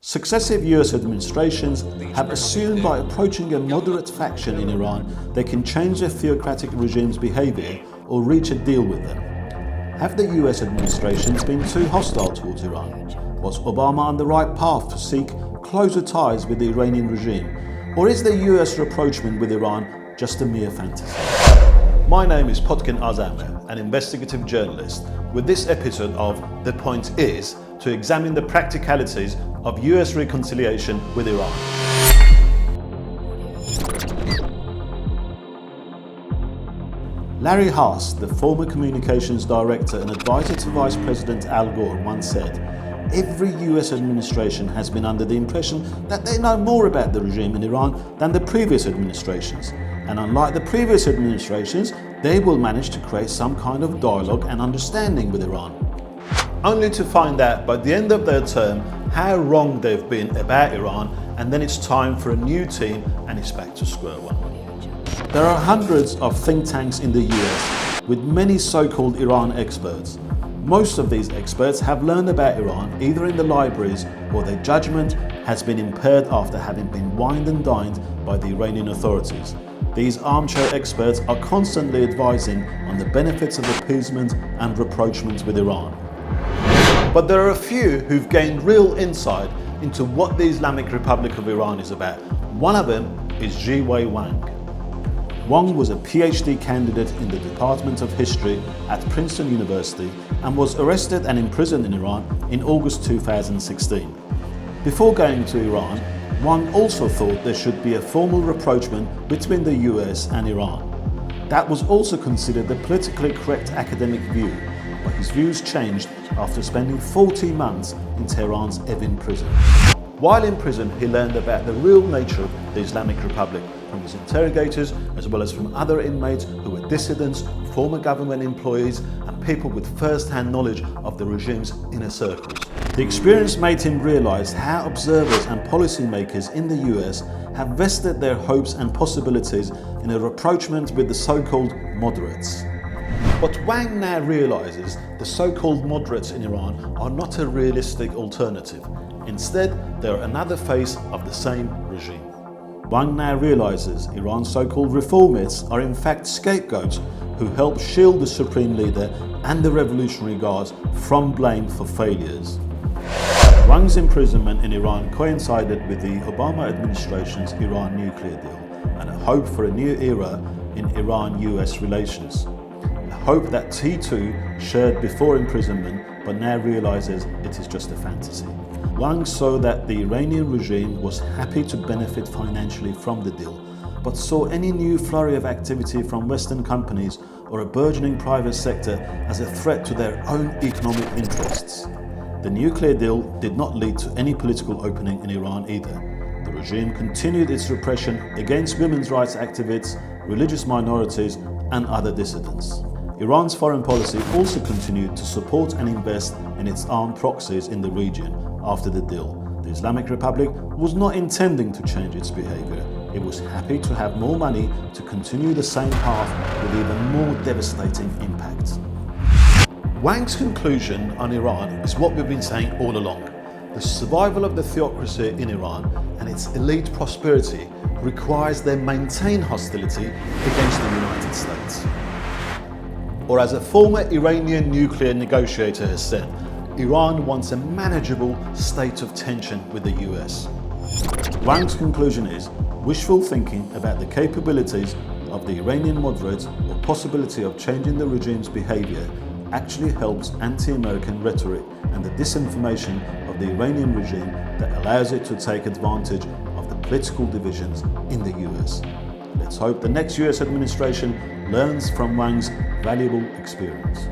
Successive US administrations have assumed by approaching a moderate faction in Iran, they can change the theocratic regime's behavior or reach a deal with them. Have the US administrations been too hostile towards Iran? Was Obama on the right path to seek closer ties with the Iranian regime? Or is the US rapprochement with Iran just a mere fantasy? My name is Potkin Azarmehr, an investigative journalist, with this episode of The Point Is to examine the practicalities of US reconciliation with Iran. Larry Haas, the former communications director and advisor to Vice President Al Gore, once said, "Every US administration has been under the impression that they know more about the regime in Iran than the previous administrations. And unlike the previous administrations, they will manage to create some kind of dialogue and understanding with Iran." Only to find out by the end of their term how wrong they've been about Iran, and then it's time for a new team and it's back to square one. There are hundreds of think tanks in the US with many so-called Iran experts. Most of these experts have learned about Iran either in the libraries or their judgment has been impaired after having been wined and dined by the Iranian authorities. These armchair experts are constantly advising on the benefits of appeasement and rapprochement with Iran. But there are a few who've gained real insight into what the Islamic Republic of Iran is about. One of them is Jiwei Wang. Wang was a PhD candidate in the Department of History at Princeton University and was arrested and imprisoned in Iran in August 2016. Before going to Iran, Wang also thought there should be a formal rapprochement between the US and Iran. That was also considered the politically correct academic view, but his views changed after spending 40 months in Tehran's Evin prison. While in prison, he learned about the real nature of the Islamic Republic from his interrogators, as well as from other inmates who were dissidents, former government employees, and people with first-hand knowledge of the regime's inner circles. The experience made him realize how observers and policymakers in the US have vested their hopes and possibilities in a rapprochement with the so-called moderates. But Wang now realizes the so-called moderates in Iran are not a realistic alternative. Instead, they are another face of the same regime. Wang now realizes Iran's so-called reformists are in fact scapegoats who help shield the supreme leader and the Revolutionary Guards from blame for failures. Wang's imprisonment in Iran coincided with the Obama administration's Iran nuclear deal and a hope for a new era in Iran-US relations. A hope that T2 shared before imprisonment but now realizes it is just a fantasy. Wang saw that the Iranian regime was happy to benefit financially from the deal, but saw any new flurry of activity from Western companies or a burgeoning private sector as a threat to their own economic interests. The nuclear deal did not lead to any political opening in Iran either. The regime continued its repression against women's rights activists, religious minorities, and other dissidents. Iran's foreign policy also continued to support and invest in its armed proxies in the region after the deal. The Islamic Republic was not intending to change its behavior. It was happy to have more money to continue the same path with even more devastating impacts. Wang's conclusion on Iran is what we've been saying all along. The survival of the theocracy in Iran and its elite prosperity requires they maintain hostility against the United States. Or as a former Iranian nuclear negotiator has said, Iran wants a manageable state of tension with the US. Wang's conclusion is wishful thinking about the capabilities of the Iranian moderates or possibility of changing the regime's behavior actually helps anti-American rhetoric and the disinformation of the Iranian regime that allows it to take advantage of the political divisions in the US. Let's hope the next US administration learns from Wang's valuable experience.